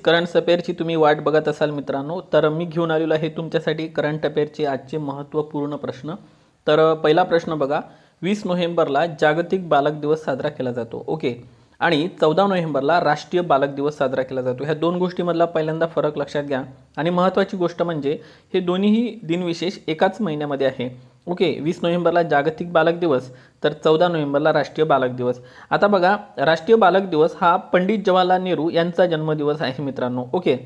Current अफेअरची तुम्ही वाट बघत असाल मित्रांनो, तर मी घेऊन आलेलो आहे तुमच्यासाठी करंट अफेअरचे आजचे महत्त्वपूर्ण प्रश्न. तर पहिला प्रश्न बघा, 20 नोव्हेंबरला जागतिक बालक दिवस साजरा केला जातो. ओके. आणि 14 नोव्हेंबरला राष्ट्रीय बालक दिवस साजरा केला जातो. ह्या दोन गोष्टीमधला पहिल्यांदा फरक लक्षात घ्या. आणि महत्त्वाची गोष्ट म्हणजे हे दोन्हीही दिनविशेष एकाच महिन्यामध्ये आहे. ओके. 20 नोव्हेंबरला जागतिक बालक दिवस, तर 14 नोव्हेंबरला राष्ट्रीय बालक दिवस. आता बघा, राष्ट्रीय बालक दिवस हा पंडित जवाहरलाल नेहरू यांचा जन्मदिवस आहे मित्रांनो. ओके.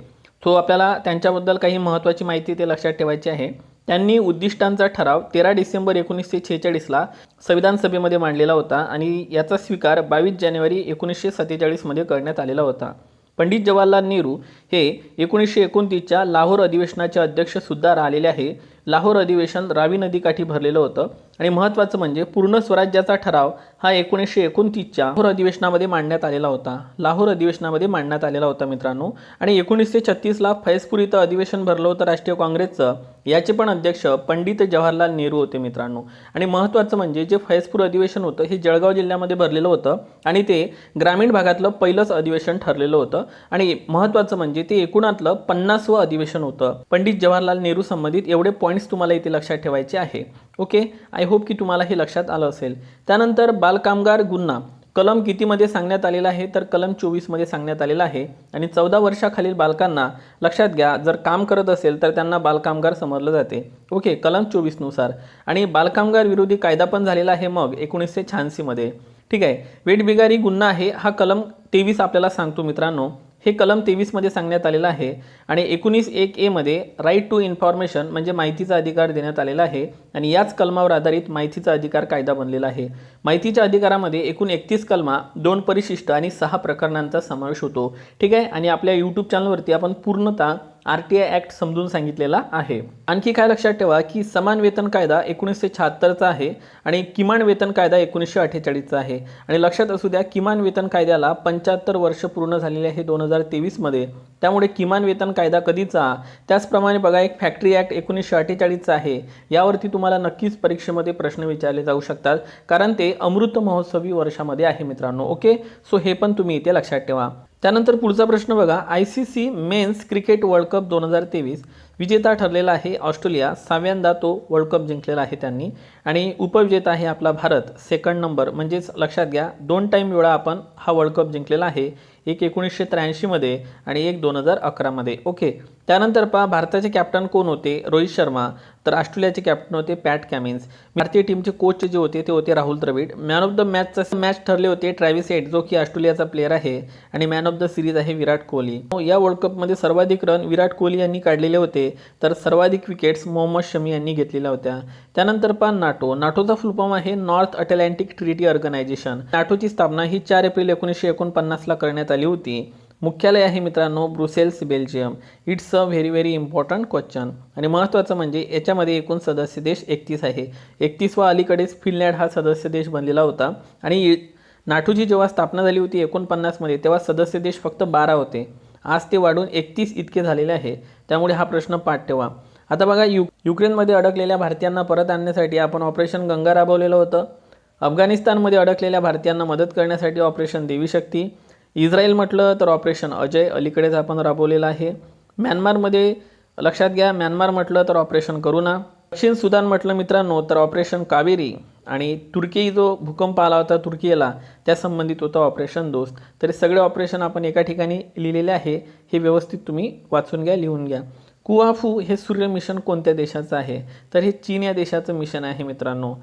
तो आपल्याला त्यांच्याबद्दल काही महत्त्वाची माहिती ते लक्षात ठेवायची आहे. त्यांनी उद्दिष्टांचा ठराव 13 डिसेंबर 1946ला संविधान सभेमध्ये मांडलेला होता आणि याचा स्वीकार 22 जानेवारी 1947मध्ये करण्यात आलेला होता. पंडित जवाहरलाल नेहरू हे 1929च्या लाहोर अधिवेशनाचे अध्यक्षसुद्धा राहिलेले आहे. लाहोर अधिवेशन रावी नदीकाठी भरलेलं होतं आणि महत्त्वाचं म्हणजे पूर्ण स्वराज्याचा ठराव हा 1929च्या लाहोर अधिवेशनामध्ये मांडण्यात आलेला होता. लाहोर अधिवेशनामध्ये मांडण्यात आलेला होता मित्रांनो. आणि 1936ला फैजपूर इथं अधिवेशन भरलं होतं राष्ट्रीय काँग्रेसचं. याचे पण अध्यक्ष पंडित जवाहरलाल नेहरू होते मित्रांनो. आणि महत्त्वाचं म्हणजे जे फैजपूर अधिवेशन होतं हे जळगाव जिल्ह्यामध्ये भरलेलं होतं आणि ते ग्रामीण भागातलं पहिलंच अधिवेशन ठरलेलं होतं. आणि महत्त्वाचं म्हणजे ते एकूणातलं 50वं अधिवेशन होतं. पंडित जवाहरलाल नेहरू संबंधित एवढे पॉईंट्स तुम्हाला इथे लक्षात ठेवायचे आहे. ओके. आय होप की तुम्हाला हे लक्षात आलं असेल. त्यानंतर बालकामगार गुन्हा कलम कितीमध्ये सांगण्यात आलेला आहे, तर कलम 24मध्ये सांगण्यात आलेला आहे. आणि 14 वर्षाखालील बालकांना लक्षात घ्या, जर काम करत असेल तर त्यांना बालकामगार समजलं जाते. ओके. कलम 24नुसार. आणि बालकामगार विरोधी कायदा पण झालेला आहे मग 1986मध्ये. ठीक आहे. वेठबिगारी गुन्हा आहे हा कलम 23 आपल्याला सांगतो मित्रांनो. हे कलम 23मध्ये सांगण्यात आलेलं आहे. आणि 19(1)(a) मध्ये राईट टू इन्फॉर्मेशन म्हणजे माहितीचा अधिकार देण्यात आलेला आहे. आणि याच कलमावर आधारित माहितीचा अधिकार कायदा बनलेला आहे. माहितीच्या अधिकारामध्ये एकूण 31 कलमा, 2 परिशिष्ट आणि 6 प्रकरणांचा समावेश होतो. ठीक आहे. आणि आपल्या यूट्यूब चॅनलवरती आपण पूर्णतः RTI ॲक्ट समजून सांगितलेला आहे. आणखी काय लक्षात ठेवा की समान वेतन कायदा 1976चा आहे आणि किमान वेतन कायदा 1948चा आहे. आणि लक्षात असू द्या, किमान वेतन कायद्याला 75 वर्ष पूर्ण झालेले आहे 2023मध्ये. त्यामुळे किमान वेतन कायदा कधीचा, त्याचप्रमाणे बघा एक फॅक्टरी ॲक्ट 1948चा आहे. यावरती तुम्हाला नक्कीच परीक्षेमध्ये प्रश्न विचारले जाऊ शकतात, कारण ते अमृत महोत्सवी वर्षामध्ये आहे मित्रांनो. ओके. सो हे पण तुम्ही इथे लक्षात ठेवा. त्यानंतर पुढचा प्रश्न बघा, ICC men's cricket world cup 2023 विजेता ठरलेला आहे ऑस्ट्रेलिया. 6व्यांदा तो वर्ल्ड कप जिंकलेला आहे त्यांनी. आणि उपविजेता आहे आपला भारत, सेकंड नंबर. म्हणजेच लक्षात घ्या 2 टाईम वेळा आपण हा वर्ल्ड कप जिंकलेला आहे. एक 1983मध्ये आणि एक 2011मध्ये. ओके. त्यानंतर पहा, भारताचे कॅप्टन कोण होते? रोहित शर्मा. तर ऑस्ट्रेलियाचे कॅप्टन होते पॅट कॅमिन्स. भारतीय टीमचे कोच जे होते ते होते Rahul Dravid. Man of the match ठरले होते ट्रॅव्हिस हेड, जो की ऑस्ट्रेलियाचा प्लेअर आहे. आणि मॅन ऑफ द सिरीज आहे विराट कोहली. या वर्ल्ड कपमध्ये सर्वाधिक रन विराट कोहली यांनी काढलेले होते, तर सर्वाधिक विकेट्स मोहम्मद शमी यांनी घेतलेल्या होत्या. त्यानंतर पहा नाटो. नाटोचा फुल फॉर्म आहे नॉर्थ अटलांटिक ट्रीटी ऑर्गनायझेशन. नाटोची स्थापना ही 4 एप्रिल 1949ला करण्यात आली होती. मुख्यालय आहे मित्रांनो Brussels, Belgium. It's a very important question. आणि महत्त्वाचं म्हणजे याच्यामध्ये एकूण सदस्य देश 31 आहे. 31वा अलीकडेच फिनलँड हा सदस्य देश बनलेला होता. आणि नाटोची जेव्हा स्थापना झाली होती 49मध्ये, तेव्हा सदस्य देश फक्त 12 होते. आज ते वाढून 31 इतके झालेले आहे. त्यामुळे हा प्रश्न पाठ ठेवा. आता बघा, युक्रेनमध्ये अडकलेल्या भारतीयांना परत आणण्यासाठी आपण ऑपरेशन गंगा राबवलेलं होतं. अफगाणिस्तानमध्ये अडकलेल्या भारतीयांना मदत करण्यासाठी ऑपरेशन देवी शक्ती. इस्रायल म्हटलं तर ऑपरेशन अजय अलीकडेच आपण राबवलेलं आहे. म्यानमारमध्ये लक्षात घ्या, म्यानमार म्हटलं तर ऑपरेशन करुणा. दक्षिण सुदान म्हटलं मित्रांनो तर ऑपरेशन कावेरी. आणि तुर्की जो भूकंप आला होता तुर्कीला, त्या संबंधित होतं ऑपरेशन दोस्त. तर हे सगळे ऑपरेशन आपण एका ठिकाणी लिहिलेले आहे. हे व्यवस्थित तुम्ही वाचून घ्या, लिहून घ्या. कुआफू हे सूर्य मिशन कोणत्या देशाचं आहे? तर हे चीन या देशाचं मिशन आहे मित्रांनो.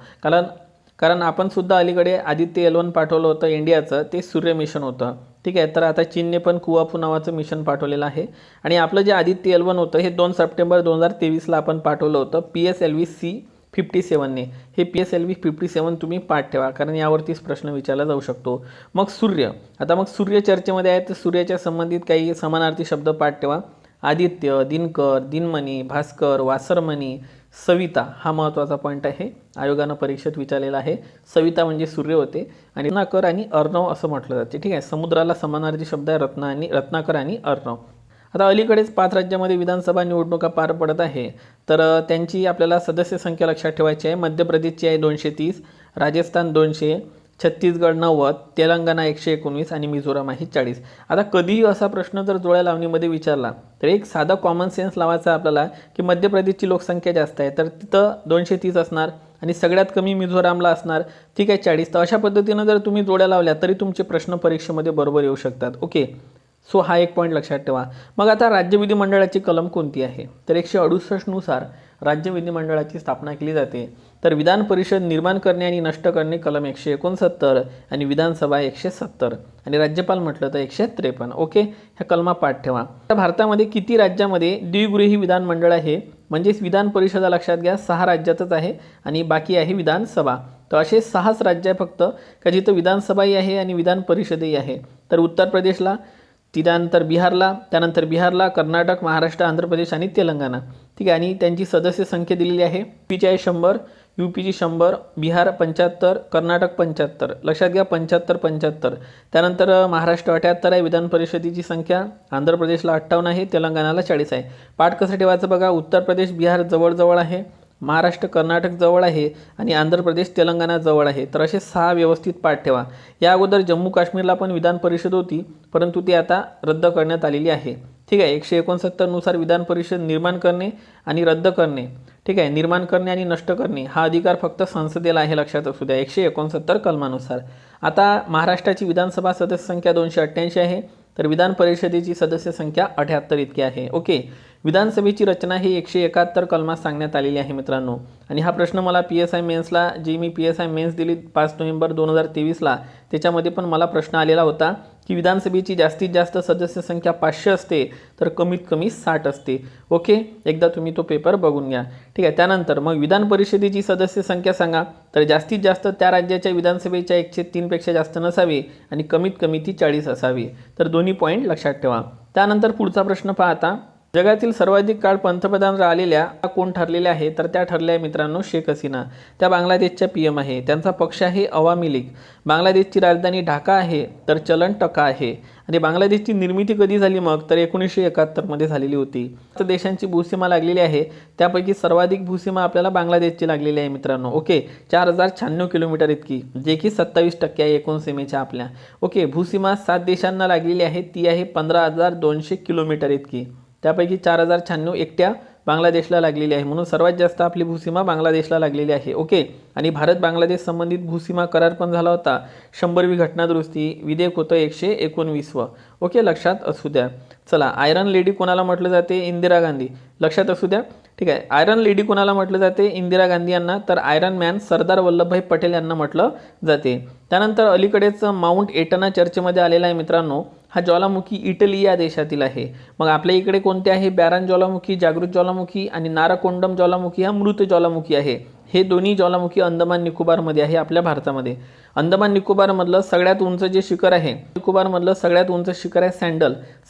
कारण आपण सुद्धा अलीकडे आदित्य L1 पाठवलं होतं इंडियाचं, ते सूर्य मिशन होतं. ठीक आहे. तर आता चीनने पण कुआफू नावाचं मिशन पाठवलेलं आहे. आणि आपलं जे आदित्य L1 होतं हे 2 सप्टेंबर 2023ला आपण पाठवलं होतं PSLV-C57ने. हे PSLV-57 तुम्ही पाठ ठेवा, कारण यावरतीच प्रश्न विचारला जाऊ शकतो. मग सूर्य. आता मग सूर्य चर्चेमध्ये आहे, तर सूर्याच्या संबंधित काही समानार्थी शब्द पाठ ठेवा. आदित्य, दिनकर, दिनमणी, भास्कर, वासरमणी, सविता हा महत्त्वाचा पॉईंट आहे. आयोगानं परीक्षेत विचारलेला आहे. सविता म्हणजे सूर्य होते. आणि रत्नाकर आणि अर्णव असं म्हटलं जाते. ठीक आहे. समुद्राला समानार्थी शब्द आहे रत्नाकर आणि अर्णव. आता अलीकडेच 5 राज्यामध्ये विधानसभा निवडणुका पार पडत आहे. तर त्यांची आपल्याला सदस्य संख्या लक्षात ठेवायची आहे. मध्य प्रदेशची आहे 230, राजस्थान 200, छत्तीसगड 90, तेलंगणा 119 आणि मिझोराम आहे 40. आता कधीही असा प्रश्न जर जुळ्या लावणीमध्ये विचारला तर एक साधा कॉमन सेन्स लावायचा आपल्याला की मध्य प्रदेशची लोकसंख्या जास्त आहे तर तिथं 230 असणार आणि सगळ्यात कमी मिझोरामला असणार, ठीक आहे 40. तर अशा पद्धतीनं जर तुम्ही जोड्या लावल्या तरी तुमचे प्रश्न परीक्षेमध्ये बरोबर येऊ शकतात. ओके, सो हा एक पॉईंट लक्षात ठेवा. मग आता राज्य विधिमंडळाची कलम कोणती आहे तर 168 नुसार राज्य विधिमंडळाची स्थापना केली जाते. तर विधान परिषद निर्माण करणे आणि नष्ट करणे कलम 169 आणि विधानसभा 170 आणि राज्यपाल म्हटलं तर 153. ओके, ह्या कलमा पाठ ठेवा. आता भारतामध्ये किती राज्यामध्ये द्विगृही विधानमंडळ आहे म्हणजेच विधान परिषदा लक्षात घ्या 6 राज्यातच आहे आणि बाकी आहे विधानसभा. तर असे 6च राज्य आहे फक्त का जिथं विधानसभाही आहे आणि विधान परिषदही आहे. तर उत्तर प्रदेशला, त्यानंतर बिहारला, कर्नाटक, महाराष्ट्र, आंध्र प्रदेश आणि तेलंगणा, ठीक आहे. आणि त्यांची सदस्य संख्या दिलेली आहे. यूपीची आहे 100, यूपीची 100, बिहार 75, कर्नाटक 75, लक्षात घ्या 75. त्यानंतर महाराष्ट्र 78 आहे विधान परिषदेची संख्या, आंध्र प्रदेशला 58 आहे, तेलंगणाला 40 आहे. पाठ कसं ठेवायचं बघा, उत्तर प्रदेश बिहार जवळ आहे, महाराष्ट्र कर्नाटक जवळ आहे आणि आंध्र प्रदेश तेलंगणा जवळ आहे. तर असे 6 व्यवस्थित पाठ ठेवा. या अगोदर जम्मू काश्मीरला पण विधान परिषद होती परंतु ती आता रद्द करण्यात आलेली आहे, ठीक आहे. 169 नुसार विधान परिषद निर्माण करणे आणि रद्द करणे, ठीक आहे, निर्माण करणे आणि नष्ट करणे हा अधिकार फक्त संसदेला आहे, लक्षात असू द्या 169 कलमानुसार. आता महाराष्ट्राची विधानसभा सदस्य संख्या 288 आहे तर विधान परिषदेची सदस्य संख्या 78 इतकी आहे. ओके, विधानसभेची रचना ही 171 कलमात सांगण्यात आलेली आहे मित्रांनो. आणि हा प्रश्न मला PSI मेन्सला, जी मी PSI मेन्स दिली 5 नोव्हेंबर 2023ला, त्याच्यामध्ये पण मला प्रश्न आलेला होता की विधानसभेची जास्तीत जास्त सदस्य संख्या 500 असते तर कमीत कमी 60 असते. ओके, एकदा तुम्ही तो पेपर बघून घ्या, ठीक आहे. त्यानंतर मग विधान परिषदेची सदस्य संख्या सांगा तर जास्तीत जास्त त्या राज्याच्या विधानसभेच्या 103 पेक्षा जास्त नसावी आणि कमीत कमी ती 40 असावी. तर दोन्ही पॉईंट लक्षात ठेवा. त्यानंतर पुढचा प्रश्न पाहता, जगातील सर्वाधिक काळ पंतप्रधान राहिलेल्या कोण ठरलेल्या आहे तर त्या ठरल्या आहे मित्रांनो शेख हसीना. त्या बांगलादेशच्या PM आहे. त्यांचा पक्ष आहे अवामी लीग. बांगलादेशची राजधानी ढाका आहे तर चलन टका आहे. आणि बांगलादेशची निर्मिती कधी झाली मग तर 1971 मध्ये झालेली होती. तर देशांची भूसीमा लागलेली आहे त्यापैकी सर्वाधिक भूसीमा आपल्याला बांगलादेशची लागलेली आहे मित्रांनो. ओके, 4096 किलोमीटर इतकी, जे की 27% आहे एकूण सीमेच्या आपल्या. ओके, भूसीमा 7 देशांना लागलेली आहे, ती आहे 15,200 किलोमीटर इतकी. त्यापैकी 4096 एकट्या बांगलादेशला लागलेली आहे, म्हणून सर्वात जास्त आपली भूसीमा बांगलादेशला लागलेली आहे. ओके, आणि भारत बांगलादेश संबंधित भूसीमा करार पण झाला होता. 100वी घटना दुरुस्ती, विधेयक होतं 119. ओके, लक्षात असू द्या. चला, आयरन लेडी कोणाला म्हटलं जाते? इंदिरा गांधी, लक्षात असू द्या, ठीक आहे. आयरन लेडी कोणाला म्हटलं जाते? इंदिरा गांधी यांना. तर आयरन मॅन सरदार वल्लभभाई पटेल यांना म्हटलं जाते. त्यानंतर अलीकडेच माउंट एटना चर्चेमध्ये आलेला आहे मित्रांनो. हा ज्वालामुखी इटली या देशातील आहे. मग आपल्या इकडे कोणते आहे? बॅरन ज्वालामुखी, जागृत ज्वालामुखी आणि नाराकोंडम ज्वालामुखी हा मृत ज्वालामुखी आहे. हे दोन्ही ज्वालामुखी अंदमान निकोबारमध्ये आहे आपल्या भारतामध्ये. अंदमान निकोबारमधलं सगळ्यात उंच जे शिखर आहे, निकोबारमधलं सगळ्यात उंच शिखर आहे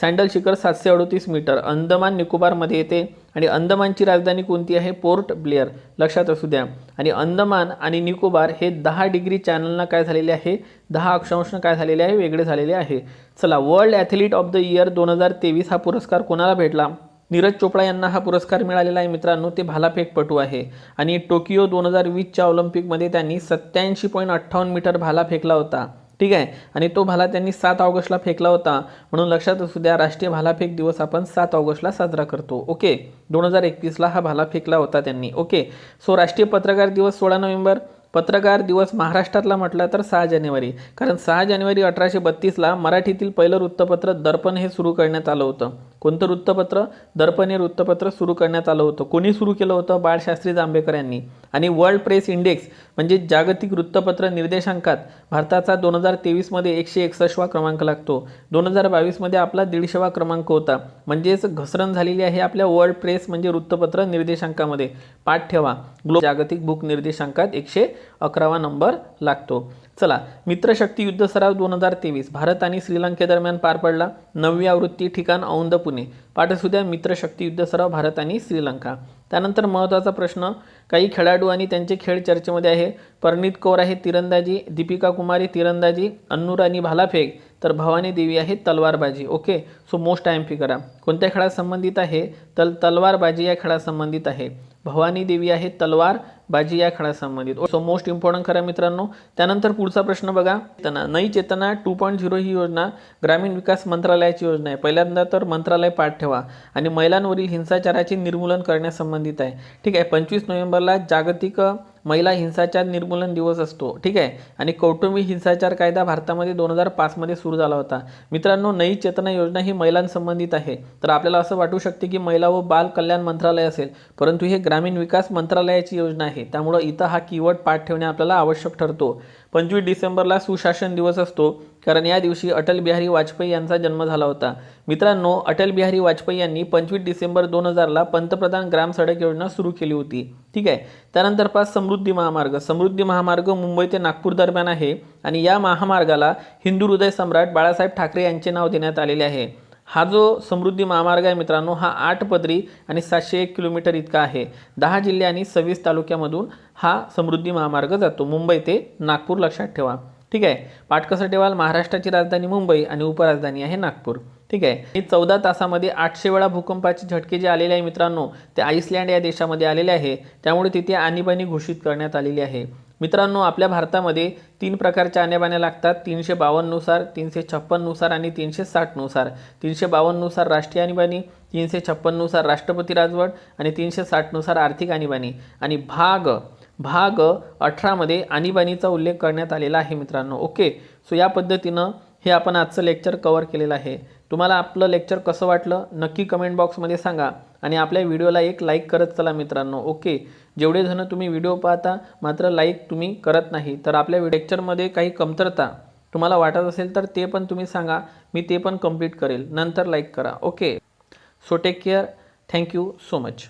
सँडल शिखर 738 मीटर अंदमान निकोबारमध्ये येते. आणि अंदमानची राजधानी कोणती आहे? पोर्ट ब्लेअर, लक्षात असू द्या. आणि अंदमान आणि निकोबार हे 10 डिग्री चॅनलनं काय झालेले आहे? 10 अक्षांशनं काय झालेले आहे? वेगळे झालेले आहे. चला, world athlete of the year 2023 हा पुरस्कार कोणाला भेटला? नीरज चोपडा यांना हा पुरस्कार मिळालेला आहे मित्रांनो. ते भालाफेकपटू आहे आणि टोकियो 2020च्या ऑलिम्पिकमध्ये त्यांनी 87.58 मीटर भाला फेकला होता, ठीक आहे. आणि तो भाला त्यांनी 7 ऑगस्टला फेकला होता, म्हणून लक्षात असू द्या राष्ट्रीय भालाफेक दिवस आपण 7 ऑगस्टला साजरा करतो. ओके, 2021ला हा भाला फेकला होता त्यांनी. ओके, सो राष्ट्रीय पत्रकार दिवस 16 नोव्हेंबर. पत्रकार दिवस महाराष्ट्रातला म्हटला तर 6 जानेवारी, कारण 6 जानेवारी 1832ला मराठीतील पहिलं वृत्तपत्र दर्पण हे सुरू करण्यात आलं होतं. कोणतं वृत्तपत्र? दर्पण हे वृत्तपत्र सुरू करण्यात आलं होतं. कोणी सुरू केलं होतं? बाळशास्त्री जांभेकर यांनी. आणि वर्ल्ड प्रेस इंडेक्स म्हणजे जागतिक वृत्तपत्र निर्देशांकात भारताचा 2023मध्ये 161वा क्रमांक लागतो. 2022मध्ये आपला 150वा क्रमांक होता, म्हणजेच घसरण झालेली आहे आपल्या वर्ल्ड प्रेस म्हणजे वृत्तपत्र निर्देशांकामध्ये. पाठ ठेवा, जागतिक बुक निर्देशांकात 111वा नंबर लागतो. चला, मित्रशक्ती युद्ध सराव 2023 भारत आणि श्रीलंकेदरम्यान पार पडला. 9वी आवृत्ती, ठिकाण औंध पुणे. पाठ असू द्या, मित्रशक्ती युद्ध सराव भारत आणि श्रीलंका. त्यानंतर महत्त्वाचा प्रश्न, काही खेळाडू आणि त्यांचे खेळ चर्चेमध्ये आहे. परनीत कौर आहे तिरंदाजी, दीपिका कुमारी तिरंदाजी, अन्नू राणी भालाफेक, तर भवानी देवी आहे तलवारबाजी. ओके, सो मोस्ट टाइम करा. कोणत्या खेळात संबंधित आहे? तर तलवारबाजी या खेळात संबंधित आहे. भवानी देवी आहे तलवार बाजी या खेळा संबंधित. सो मोस्ट इम्पॉर्टंट खरं मित्रांनो. त्यानंतर पुढचा प्रश्न बघा. नई चेतना 2.0 ही योजना ग्रामीण विकास मंत्रालयाची योजना आहे. पहिल्यांदा तर मंत्रालय पाठ ठेवा आणि महिलांवरील हिंसाचाराचे निर्मूलन करण्यासंबंधित आहे. ठीक आहे. 25 नोव्हेंबरला जागतिक महिला हिंसाचार निर्मूलन दिवस असतो. ठीक आहे. आणि कौटुंबिक हिंसाचार कायदा भारतामध्ये 2005 मध्ये सुरू झाला होता. मित्रांनो, नई चेतना योजना ही महिलांसंबंधित आहे. तर आपल्याला असं वाटू शकते की महिला व बाल कल्याण मंत्रालय असेल, परंतु हे ग्रामीण विकास मंत्रालयाची योजना आहे. त्यामुळे इथं हा कीवर्ड पाठ ठेवणे आपल्याला आवश्यक ठरतो. 25 डिसेंबरला सुशासन दिवस असतो, कारण या दिवशी अटल बिहारी वाजपेयी यांचा जन्म झाला होता. मित्रांनो, अटल बिहारी वाजपेयी यांनी 25 डिसेंबर 2000ला पंतप्रधान ग्राम सडक योजना सुरू केली होती. ठीक आहे. त्यानंतर समृद्धी महामार्ग. समृद्धी महामार्ग मुंबई ते नागपूर दरम्यान आहे आणि या महामार्गाला हिंदू हृदय सम्राट बाळासाहेब ठाकरे यांचे नाव देण्यात आलेले आहे. हा जो समृद्धी महामार्ग आहे मित्रांनो, हा 8 पदरी आणि 701 किलोमीटर इतका आहे. 10 जिल्हे आणि 26 तालुक्यामधून हा समृद्धी महामार्ग जातो, मुंबई ते नागपूर, लक्षात ठेवा. ठीक आहे. पाठ कसं ठेवाल? महाराष्ट्राची राजधानी मुंबई आणि उपराजधानी आहे नागपूर. ठीक आहे. आणि 14 तासामध्ये 800 वेळा भूकंपाचे झटके जे आलेले आहे मित्रांनो, ते आईसलँड या देशामध्ये आलेले आहे. त्यामुळे तिथे आणीबाणी घोषित करण्यात आलेली आहे. मित्रांनो, आपल्या भारतामध्ये 3 प्रकारच्या आणीबाण्या लागतात. 352 नुसार, 356 नुसार आणि 360 नुसार. 352 नुसार राष्ट्रीय आणीबाणी, 356 नुसार राष्ट्रपती राजवट आणि 360 नुसार आर्थिक आणीबाणी. आणि भाग 18 मध्ये आणीबाणीचा उल्लेख करण्यात आलेला आहे मित्रांनो. ओके. सो या पद्धतीनं हे आपण आजचं लेक्चर कव्हर केलेलं आहे. तुम्हाला आपलं लेक्चर कसं वाटलं नक्की कमेंट बॉक्समध्ये सांगा आणि आपल्या व्हिडिओला एक लाईक करत चला मित्रांनो. ओके. जेवढे जण तुम्ही व्हिडिओ पाहता मात्र लाईक तुम्ही करत नाही, तर आपल्या लेक्चरमध्ये काही कमतरता तुम्हाला वाटत असेल तर ते पण तुम्ही सांगा, मी ते पण कंप्लीट करेल. नंतर लाईक करा. Okay. So take care. Thank you so much.